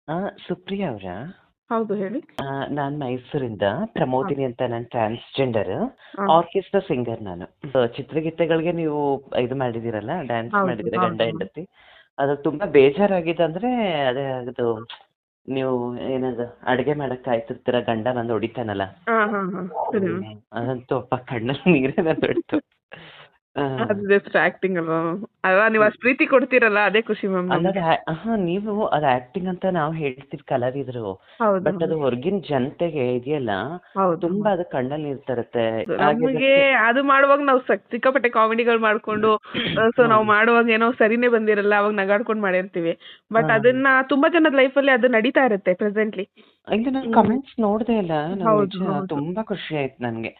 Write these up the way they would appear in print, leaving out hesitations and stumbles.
ಆ, ಸುಪ್ರಿಯಾ ಅವರಾ? ಹೌದು ಹೇಳಿ. ನಾನು ಮೈಸೂರಿಂದ ಹಾ, ಪ್ರಮೋದಿನಿ ಅಂತ, ನಾನು ಟ್ರಾನ್ಸ್ಜೆಂಡರ್ ಹಾ. ಆರ್ಕೆಸ್ಟ್ರಾ ಸಿಂಗರ್ ನಾನು. ಚಿತ್ರಗೀತೆಗಳಿಗೆ ನೀವು ಇದು ಮಾಡಿದಿರಲ್ಲ, ಡ್ಯಾನ್ಸ್ ಹೌದು ಮಾಡಿದಿರ ಗಂಡ ಹೌದು ಹೌದು. ಹೆಂಡತಿ. ಅದು ತುಂಬಾ ಬೇಜಾರಾಗಿದೆ ಅಂದ್ರೆ ಅದೇ ಅದು, ನೀವು ಏನದು ಅಡಿಗೆ ಮಾಡಕ್ ಕಾಯ್ತಿರ್ತೀರ, ಗಂಡ ಬಂದು ಹೊಡಿತಾನಲ್ಲ. ಹಾ ಹಾ ಹಾ ಸರಿ ಮ್ಯಾಮ್. ಅದಂತೂ ಅಪ್ಪ ಕಣ್ಣಲ್ಲಿ ನೀರೇ ಬಂದ್ಬಿಡ್ತು. ಆ, ಅದು ಜಸ್ಟ್ ಆಕ್ಟಿಂಗ್ ಅಲ್ವಾ ಮ್ಯಾಮ್? ಅಲ್ವಾ ನೀವು ಅಷ್ಟು ಪ್ರೀತಿ ಕೊಡ್ತೀರಲ್ಲ ಅದೇ ಖುಷಿ ಮ್ಯಾಮ್ ಅಲ್ಲದ ನಮ್ಗೆ. ನೀವು ಅದು ಆಕ್ಟಿಂಗ್ ಅಂತ ನಾವು ಹೇಳ್ತೀವಿ ಕಲಾವಿದರು, ಹೌದು ಬಟ್ ಅದು ಹೊರಗಿನ ಜನತೆಗೆ ಇದೆಯಲ್ಲ, ಹೌದು ತುಂಬಾ ಹೌದು. ಅದು ಕಣ್ಣಲ್ಲಿ ನೀರ್ ತರುತ್ತೆ. ಹಾಗೆ ನಮಗೆ ಅದು ಮಾಡುವಾಗ ನಾವು ಸಿಕ್ಕಾಪಟ್ಟೆ ಕಾಮಿಡಿಗಳು ಮಾಡ್ಕೊಂಡು, ಸೊ ನಾವು ಮಾಡುವಾಗ ಏನೋ ಸರಿನೇ ಬಂದಿರಲ್ಲ, ಅವಾಗ ನಗಾಡ್ಕೊಂಡು ಮಾಡಿರ್ತೀವಿ. ಬಟ್ ಅದನ್ನ ತುಂಬಾ ಜನದ ಲೈಫಲ್ಲಿ ಅದು ನಡೀತಾ ಇರುತ್ತೆ ಪ್ರೆಸೆಂಟ್ಲಿ. ಇಲ್ಲ, ನಾನು ಹ್ಮ್. ಕಮೆಂಟ್ಸ್ ನೋಡ್ದೆ ಇಲ್ಲ. ನಂಗೆ ಹೌದು ನಿಜ ಹೌದು. ತುಂಬಾ ಖುಷಿ ಆಯ್ತು ನನ್ಗೆ.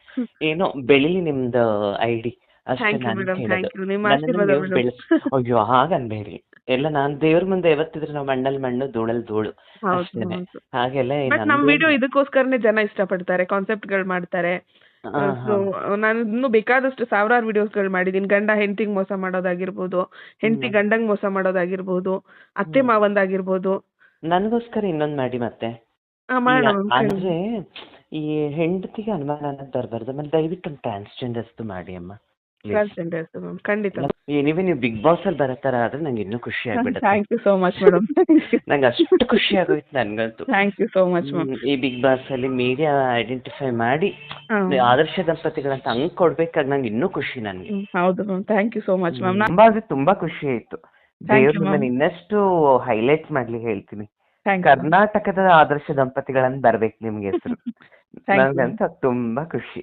ಏನೋ ಬೆಳಿಲಿ ನಿಮ್ದು ಐಡಿ, ಅಷ್ಟೇ ಥ್ಯಾಂಕ್ ಯು ನಾನು ಮೇಡಮ್, ಹೇಳೋದು. Thank you. ನಿಮ್ಮ ನನ್ನನ್ನು ಆಶೀರ್ವಾದ ನೀವು ಮೇಡಮ್. ಅಯ್ಯೋ ಹಾಗನ್ಬೇಡಿ. ಎಲ್ಲ ನಾನು ದೇವ್ರ ಮುಂದೆ ಯಾವತ್ತಿದ್ರು ನಾವು ಮಣ್ಣಲ್ಲಿ ಮಣ್ಣು ಧೂಳಲ್ಲಿ ಧೂಳು ಹೌದು ಅಷ್ಟೇನೆ. ಹೌದು. ಹಾಗೆಲ್ಲ ಬಟ್ ನಮ್ ವಿಡಿಯೋ ನಂದೇನಿಲ್ಲ. ಇದಕ್ಕೋಸ್ಕರನೇ ಜನ ಇಷ್ಟಪಡ್ತಾರೆ, ಕಾನ್ಸೆಪ್ಟ್‌ಗಳು ಮಾಡ್ತಾರೆ. ಹಾ ಸೊ ಹಾ. ನಾನು ಇನ್ನೂ ಬೇಕಾದಷ್ಟು ಸಾವಿರಾರು ವಿಡಿಯೋಸ್‌ಗಳು ಮಾಡಿದ್ದೀನಿ. ಗಂಡ ಹೆಂಡ್ತಿಗೆ ಮೋಸ ಮಾಡೋದಾಗಿರ್ಬೋದು, ಹೆಂಡ್ತಿ ಹ್ಮ್ ಗಂಡಂಗೆ ಮೋಸ ಮಾಡೋದಾಗಿರ್ಬೋದು, ಅತ್ತೆ ಹ್ಮ್. ಮಾವಂದಾಗಿರ್ಬೋದು. ನನಗೋಸ್ಕರ ಇನ್ನೊಂದು ಮಾಡಿ ಮತ್ತೆ. ಈ ಮಾಡೋಣ ಮ್ಯಾಮ್, ಹೇಳಿ ಅಂದ್ರೆ ಮ್ಯಾಮ್. ಈ ಹೆಂಡತಿಗೆ ಅನುಮಾನ ಅನ್ನೋದು ಬರಬಾರ್ದು. ಆಮೇಲೆ ದಯವಿಟ್ಟು ಒಂದು ಟ್ರಾನ್ಸ್ಜೆಂಡರ್ಸ್ದು ಮಾಡಿ ಅಮ್ಮ, ಪ್ಲೀಸ್. ಟ್ರಾನ್ಸ್‌ಜೆಂಡರ್ಸ್ ಮ್ಯಾಮ್, ಖಂಡಿತ ಮ್ಯಾಮ್. ಎನಿವೆ ನೀವು ಬಿಗ್ ಬಾಸ್ ಅಲ್ಲಿ ಬರೋ ಥರ ಆದ್ರೆ ನಂಗೆ ಇನ್ನೂ ಖುಷಿ ಆಗ್ಬಿಡುತ್ತೆ. Thank you so much madam. Thank you. ನಂಗೆ ಅಷ್ಟು ಖುಷಿ ಆಗೋಯ್ತು ನನ್ಗಂತೂ. Thank you so much ma'am. ಈ ಬಿಗ್ ಬಾಸ್ ಅಲ್ಲಿ ಮೀಡಿಯಾ ಐಡೆಂಟಿಫೈ ಮಾಡಿ ಹಾಂ. ಆದರ್ಶ ದಂಪತಿಗಳಂತ ಹಂಗ್ ಕೊಡ್ಬೇಕಾಗ ನಂಗೆ ಇನ್ನೂ ಖುಷಿ ನನ್ಗೆ. ಹೌದು ma'am. Thank you so much ma'am. ತುಂಬಾ ಅಂದ್ರೆ ತುಂಬಾ ಖುಷಿ ಆಯ್ತು. ಥ್ಯಾಂಕ್ ದೇವ್ರು ಯು ಮ್ಯಾಮ್. ನಿಮ್ಮನ್ನ ಇನ್ನಷ್ಟು ಹೈಲೈಟ್ ಮಾಡ್ಲಿ ಹೇಳ್ತೀನಿ. Thank you ma'am. ಕರ್ನಾಟಕದ ಆದರ್ಶ ದಂಪತಿಗಳಂತ ಬರ್ಬೇಕು ನಿಮ್ಗೆ ಹೆಸರು. Thank you ma'am. ನನಗಂತೂ ತುಂಬಾ ಖುಷಿ.